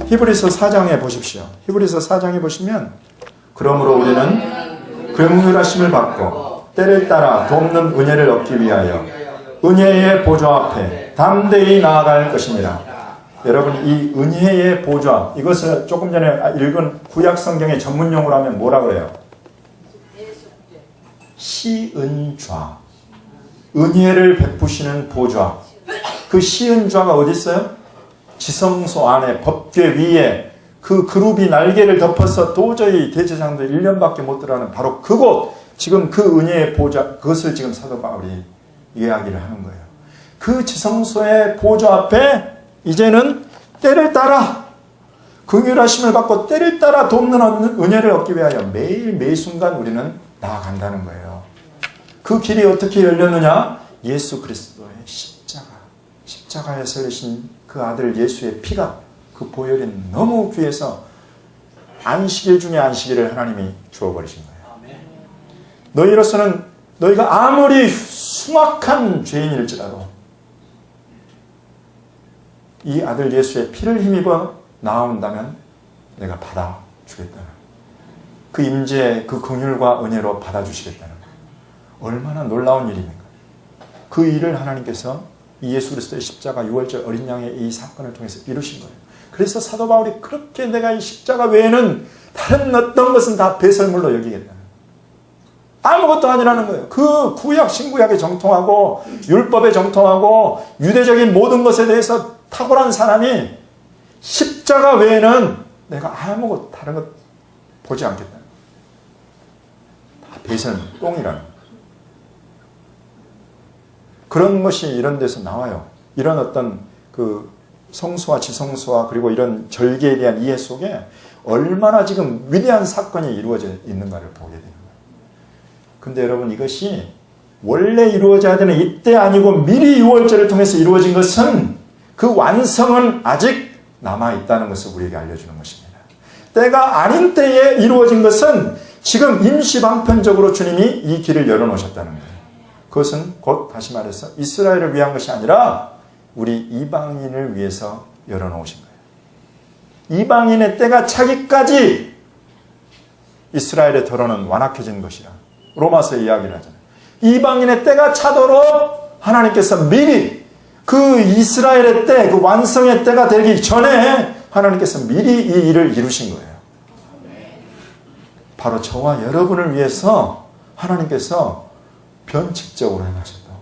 히브리서 4장에 보십시오. 히브리서 4장에 보시면 그러므로 우리는 긍휼하심을 받고 때를 따라 돕는 은혜를 얻기 위하여 은혜의 보좌 앞에 담대히 나아갈 것입니다. 여러분, 이 은혜의 보좌, 이것을 조금 전에 읽은 구약 성경의 전문용어로 하면 뭐라 그래요? 시은좌. 은혜를 베푸시는 보좌. 그 시은좌가 어디 있어요? 지성소 안에 법궤 위에 그 그룹이 날개를 덮어서 도저히 대제사장도 1년밖에 못 들어가는 바로 그곳, 지금 그 은혜의 보좌, 그것을 지금 사도 바울이 이야기를 하는 거예요. 그 지성소의 보좌 앞에 이제는 때를 따라 긍휼하심을 받고 때를 따라 돕는 은혜를 얻기 위하여 매일 매 순간 우리는 나아간다는 거예요. 그 길이 어떻게 열렸느냐? 예수 그리스도의 십자가에서 흘리신 그 아들 예수의 피가, 그 보혈이 너무 귀해서 안식일 중에 안식일을 하나님이 주어버리신 거예요. 너희로서는 너희가 아무리 흉악한 죄인일지라도 이 아들 예수의 피를 힘입어 나온다면 내가 받아주겠다는, 그 임재, 그 긍휼과 은혜로 받아주시겠다는, 얼마나 놀라운 일입니까? 그 일을 하나님께서 이 예수 그리스도의 십자가 6월절 어린 양의 이 사건을 통해서 이루신 거예요. 그래서 사도 바울이 그렇게 내가 이 십자가 외에는 다른 어떤 것은 다 배설물로 여기겠다, 아무것도 아니라는 거예요. 그 구약 신구약에 정통하고 율법에 정통하고 유대적인 모든 것에 대해서 탁월한 사람이 십자가 외에는 내가 아무것도 다른 것 보지 않겠다, 다 배설물, 똥이라는 거예요. 그런 것이 이런 데서 나와요. 이런 어떤 그 성수와 지성수와 그리고 이런 절개에 대한 이해 속에 얼마나 지금 위대한 사건이 이루어져 있는가를 보게 되는 거예요. 근데 여러분, 이것이 원래 이루어져야 되는 이때 아니고 미리 6월절을 통해서 이루어진 것은 그 완성은 아직 남아있다는 것을 우리에게 알려주는 것입니다. 때가 아닌 때에 이루어진 것은 지금 임시방편적으로 주님이 이 길을 열어놓으셨다는 거예요. 그것은 곧 다시 말해서 이스라엘을 위한 것이 아니라 우리 이방인을 위해서 열어놓으신 거예요. 이방인의 때가 차기까지 이스라엘의 더러는 완악해진 것이라 로마서에 이야기를 하잖아요. 이방인의 때가 차도록 하나님께서 미리 그 이스라엘의 때, 그 완성의 때가 되기 전에 하나님께서 미리 이 일을 이루신 거예요. 바로 저와 여러분을 위해서 하나님께서 변칙적으로 행하셨다고요.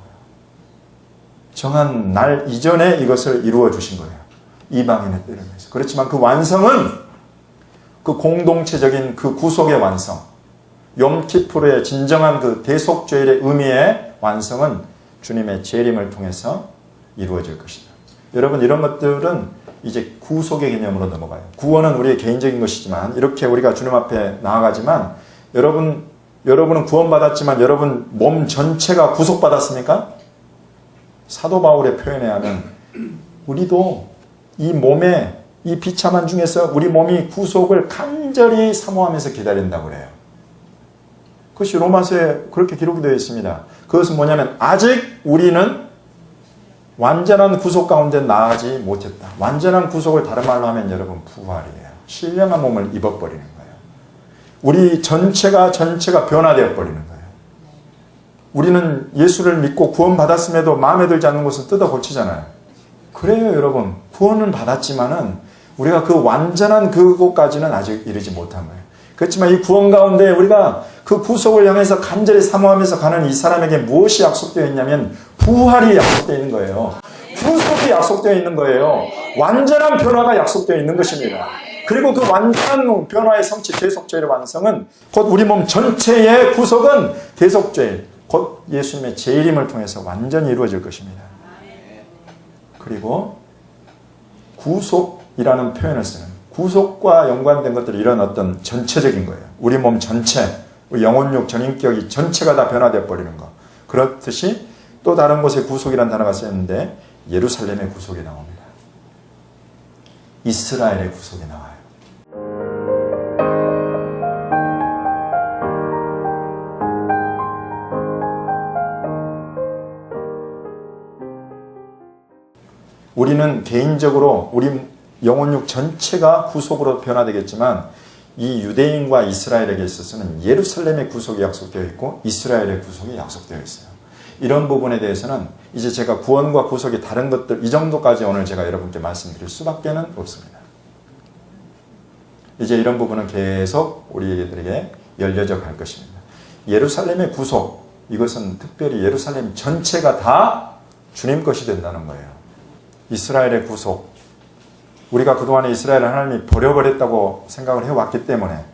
정한 날 이전에 이것을 이루어 주신 거예요. 이방인의 때를 위해서. 그렇지만 그 완성은 그 공동체적인 그 구속의 완성, 욤키푸르의 진정한 그 대속죄의 의미의 완성은 주님의 재림을 통해서 이루어질 것이다. 여러분, 이런 것들은 이제 구속의 개념으로 넘어가요. 구원은 우리의 개인적인 것이지만 이렇게 우리가 주님 앞에 나아가지만 여러분은 구원받았지만 여러분 몸 전체가 구속받았습니까? 사도 바울의 표현에 하면 우리도 이 몸에 이 비참한 중에서 우리 몸이 구속을 간절히 사모하면서 기다린다고 그래요. 그것이 로마서에 그렇게 기록이 되어 있습니다. 그것은 뭐냐면 아직 우리는 완전한 구속 가운데 나아가지 못했다. 완전한 구속을 다른 말로 하면 여러분 부활이에요. 신령한 몸을 입어버리는 거예요. 우리 전체가 변화되어 버리는 거예요. 우리는 예수를 믿고 구원받았음에도 마음에 들지 않는 것은 뜯어 고치잖아요. 그래요, 여러분. 구원은 받았지만은 우리가 그 완전한 그곳까지는 아직 이르지 못한 거예요. 그렇지만 이 구원 가운데 우리가 그 구속을 향해서 간절히 사모하면서 가는 이 사람에게 무엇이 약속되어 있냐면 부활이 약속되어 있는 거예요. 구속이 약속되어 있는 거예요. 완전한 변화가 약속되어 있는 것입니다. 그리고 그 완전한 변화의 성취, 대속죄의 완성은 곧 우리 몸 전체의 구속은 대속죄, 곧 예수님의 재림을 통해서 완전히 이루어질 것입니다. 그리고 구속이라는 표현을 쓰는, 구속과 연관된 것들이 이런 어떤 전체적인 거예요. 우리 몸 전체, 우리 영혼육, 전인격이 전체가 다 변화되어 버리는 것. 그렇듯이 또 다른 곳에 구속이라는 단어가 쓰였는데 예루살렘의 구속이 나옵니다. 이스라엘의 구속이 나와요. 우리는 개인적으로 영혼육 전체가 구속으로 변화되겠지만 이 유대인과 이스라엘에게 있어서는 예루살렘의 구속이 약속되어 있고 이스라엘의 구속이 약속되어 있어요. 이런 부분에 대해서는 이제 제가 구원과 구속이 다른 것들 이 정도까지 오늘 제가 여러분께 말씀드릴 수밖에 없습니다. 이제 이런 부분은 계속 우리들에게 열려져 갈 것입니다. 예루살렘의 구속, 이것은 특별히 예루살렘 전체가 다 주님 것이 된다는 거예요. 이스라엘의 구속, 우리가 그동안에 이스라엘을 하나님이 버려버렸다고 생각을 해왔기 때문에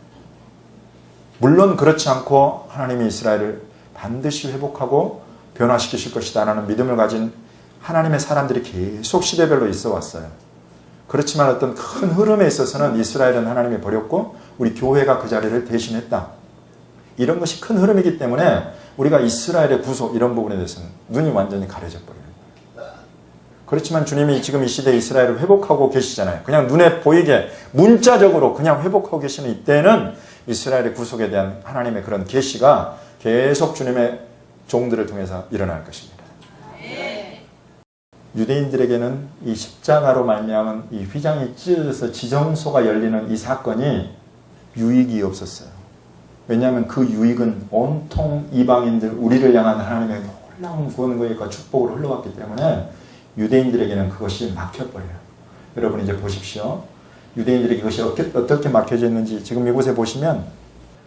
물론 그렇지 않고 하나님이 이스라엘을 반드시 회복하고 변화시키실 것이다 라는 믿음을 가진 하나님의 사람들이 계속 시대별로 있어 왔어요. 그렇지만 어떤 큰 흐름에 있어서는 이스라엘은 하나님이 버렸고 우리 교회가 그 자리를 대신했다. 이런 것이 큰 흐름이기 때문에 우리가 이스라엘의 구속 이런 부분에 대해서는 눈이 완전히 가려져 버려요. 그렇지만 주님이 지금 이 시대에 이스라엘을 회복하고 계시잖아요. 그냥 눈에 보이게 문자적으로 그냥 회복하고 계시는 이때는 이스라엘의 구속에 대한 하나님의 그런 계시가 계속 주님의 종들을 통해서 일어날 것입니다. 유대인들에게는 이 십자가로 말미암은 이 휘장이 찢어져서 지정소가 열리는 이 사건이 유익이 없었어요. 왜냐하면 그 유익은 온통 이방인들 우리를 향한 하나님의 놀라운 구원과 축복으로 흘러왔기 때문에 유대인들에게는 그것이 막혀버려요. 여러분 이제 보십시오. 유대인들에게 그것이 어떻게 막혀져 있는지 지금 이곳에 보시면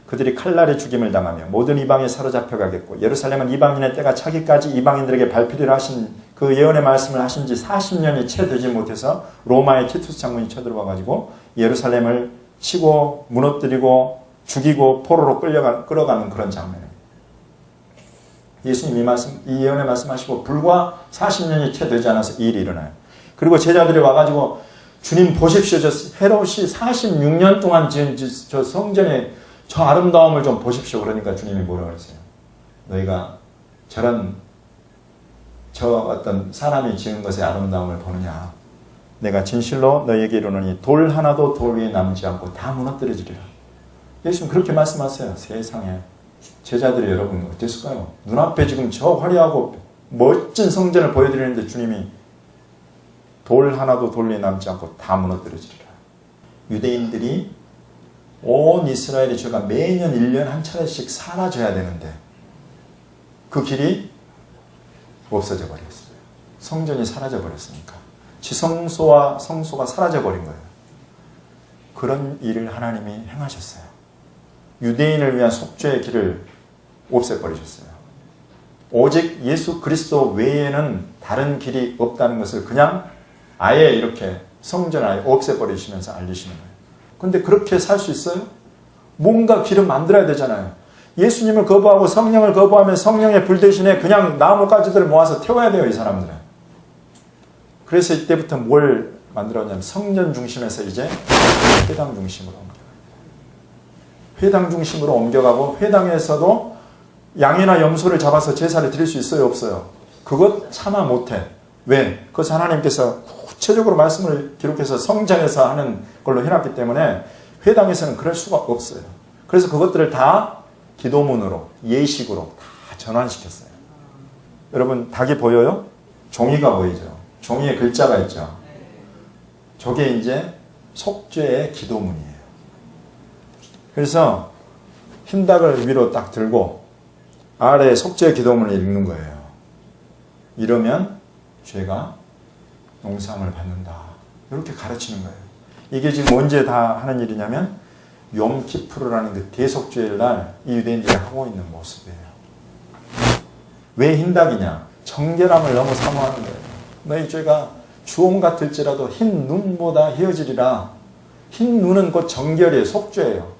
그들이 칼날에 죽임을 당하며 모든 이방에 사로잡혀 가겠고 예루살렘은 이방인의 때가 차기까지 이방인들에게 발피를 하신 그 예언의 말씀을 하신 지 40년이 채 되지 못해서 로마의 티투스 장군이 쳐들어와 가지고 예루살렘을 치고 무너뜨리고 죽이고 포로로 끌어가는 그런 장면입니다. 예수님 이 예언의 말씀하시고 불과 40년이 채 되지 않아서 이 일이 일어나요. 그리고 제자들이 와가지고 주님 보십시오. 저 헤롯이 46년 동안 지은 저 성전의 저 아름다움을 좀 보십시오. 그러니까 주님이 뭐라고 그랬어요? 너희가 저 어떤 사람이 지은 것의 아름다움을 보느냐? 내가 진실로 너희에게 이르노니 돌 하나도 돌 위에 남지 않고 다 무너뜨려지리라. 예수님 그렇게 말씀하세요. 세상에 제자들이 여러분 어땠을까요? 눈앞에 지금 저 화려하고 멋진 성전을 보여드리는데 주님이 돌 하나도 돌 위에 남지 않고 다 무너뜨려지리라. 유대인들이 온 이스라엘의 죄가 매년 1년 한 차례씩 사라져야 되는데 그 길이 없어져 버렸어요. 성전이 사라져 버렸으니까. 지성소와 성소가 사라져 버린 거예요. 그런 일을 하나님이 행하셨어요. 유대인을 위한 속죄의 길을 없애버리셨어요. 오직 예수 그리스도 외에는 다른 길이 없다는 것을 그냥 아예 이렇게 성전을 아예 없애버리시면서 알리시는 거예요. 근데 그렇게 살 수 있어요? 뭔가 길을 만들어야 되잖아요. 예수님을 거부하고 성령을 거부하면 성령의 불 대신에 그냥 나뭇가지들을 모아서 태워야 돼요, 이 사람들은. 그래서 이때부터 뭘 만들었냐면 성전 중심에서 이제 회당 중심으로 옮겨가요. 회당 중심으로 옮겨가고 회당에서도 양이나 염소를 잡아서 제사를 드릴 수 있어요, 없어요? 그것 차마 못해. 왜? 그것은 하나님께서 구체적으로 말씀을 기록해서 성전에서 하는 걸로 해놨기 때문에 회당에서는 그럴 수가 없어요. 그래서 그것들을 다 기도문으로, 예식으로 다 전환시켰어요. 여러분 닭이 보여요? 종이가 보이죠? 종이에 글자가 있죠? 저게 이제 속죄의 기도문이에요. 그래서 흰닭을 위로 딱 들고 아래에 속죄의 기도문을 읽는 거예요. 이러면 죄가 용서함을 받는다. 이렇게 가르치는 거예요. 이게 지금 언제 다 하는 일이냐면 욤키푸르라는 그 대속죄일 날 이 유대인들이 하고 있는 모습이에요. 왜 흰닭이냐? 정결함을 너무 사모하는 거예요. 너희 죄가 주홍 같을지라도 흰 눈보다 헤어지리라. 흰 눈은 곧 정결이에요. 속죄예요.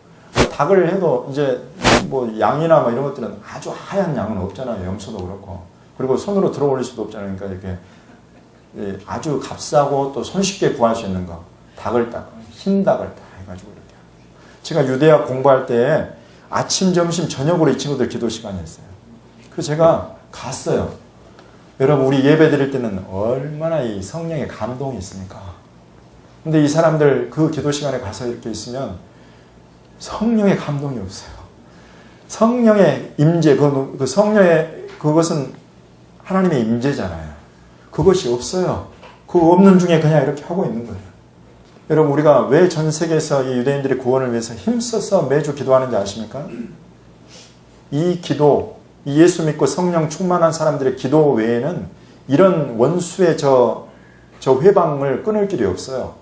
닭을 해도 이제 뭐 양이나 뭐 이런 것들은 아주 하얀 양은 없잖아요. 염소도 그렇고. 그리고 손으로 들어 올릴 수도 없잖아요. 그러니까 이렇게 아주 값싸고 또 손쉽게 구할 수 있는 거. 닭을 딱, 흰 닭을 딱 해가지고 이렇게. 제가 유대학 공부할 때 아침, 점심, 저녁으로 이 친구들 기도 시간이었어요. 그래서 제가 갔어요. 여러분, 우리 예배 드릴 때는 얼마나 이 성령의 감동이 있습니까? 근데 이 사람들 그 기도 시간에 가서 이렇게 있으면 성령의 감동이 없어요. 성령의 임재, 그 성령의, 그것은 하나님의 임재잖아요. 그것이 없어요. 그 없는 중에 그냥 이렇게 하고 있는 거예요. 여러분 우리가 왜 전 세계에서 이 유대인들의 구원을 위해서 힘써서 매주 기도하는지 아십니까? 이 기도, 이 예수 믿고 성령 충만한 사람들의 기도 외에는 이런 원수의 저 회방을 끊을 길이 없어요.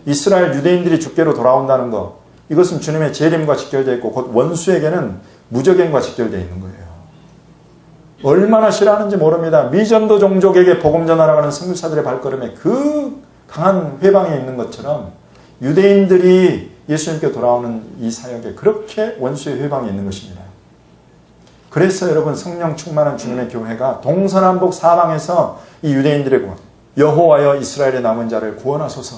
이스라엘 유대인들이 주께로 돌아온다는 것, 이것은 주님의 재림과 직결되어 있고 곧 원수에게는 무적행과 직결되어 있는 거예요. 얼마나 싫어하는지 모릅니다. 미전도 종족에게 복음 전하라고 하는 선교사들의 발걸음에 그 강한 회방에 있는 것처럼 유대인들이 예수님께 돌아오는 이 사역에 그렇게 원수의 회방에 있는 것입니다. 그래서 여러분 성령 충만한 주님의 교회가 동서남북 사방에서 이 유대인들의 구원, 여호와여 이스라엘의 남은 자를 구원하소서.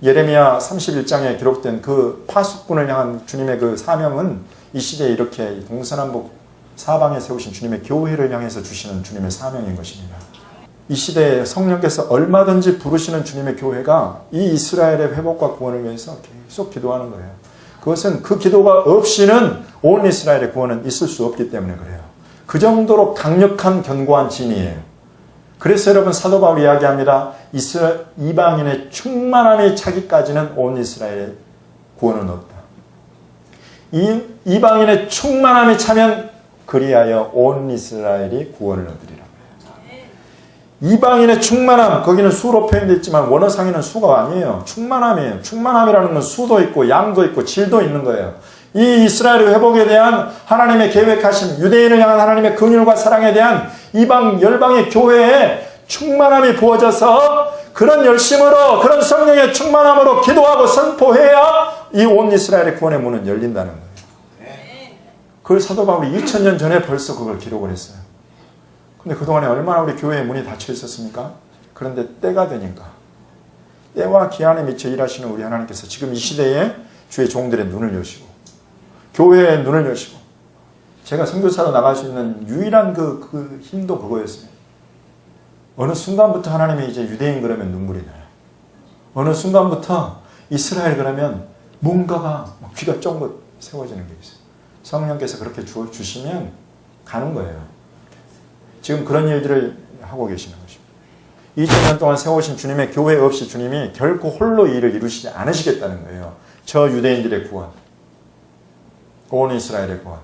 예레미야 31장에 기록된 그 파수꾼을 향한 주님의 그 사명은 이 시대에 이렇게 동서남북 사방에 세우신 주님의 교회를 향해서 주시는 주님의 사명인 것입니다. 이 시대에 성령께서 얼마든지 부르시는 주님의 교회가 이 이스라엘의 회복과 구원을 위해서 계속 기도하는 거예요. 그것은 그 기도가 없이는 온 이스라엘의 구원은 있을 수 없기 때문에 그래요. 그 정도로 강력한 견고한 진이에요. 그래서 여러분 사도 바울이 이야기합니다. 이방인의 충만함이 차기까지는 온 이스라엘의 구원은 없다. 이방인의 충만함이 차면 그리하여 온 이스라엘이 구원을 얻으리라. 이방인의 충만함, 거기는 수로 표현되어 있지만 원어상에는 수가 아니에요. 충만함이에요. 충만함이라는 건 수도 있고 양도 있고 질도 있는 거예요. 이 이스라엘의 회복에 대한 하나님의 계획하신 유대인을 향한 하나님의 긍휼과 사랑에 대한 이방 열방의 교회에 충만함이 부어져서 그런 열심으로 그런 성령의 충만함으로 기도하고 선포해야 이 온 이스라엘의 구원의 문은 열린다는 거예요. 그걸 사도 바울이 2000년 전에 벌써 그걸 기록을 했어요. 근데 그동안에 얼마나 우리 교회의 문이 닫혀 있었습니까? 그런데 때가 되니까 때와 기한에 미쳐 일하시는 우리 하나님께서 지금 이 시대에 주의 종들의 눈을 여시고 교회의 눈을 여시고 제가 선교사로 나갈 수 있는 유일한 그 힘도 그거였어요. 어느 순간부터 하나님이 이제 유대인 그러면 눈물이 나요. 어느 순간부터 이스라엘 그러면 뭔가가 귀가 쫑긋 세워지는 게 있어요. 성령께서 그렇게 주시면 가는 거예요. 지금 그런 일들을 하고 계시는 것입니다. 2000년 동안 세우신 주님의 교회 없이 주님이 결코 홀로 이 일을 이루시지 않으시겠다는 거예요. 저 유대인들의 구원, 온 이스라엘의 구원.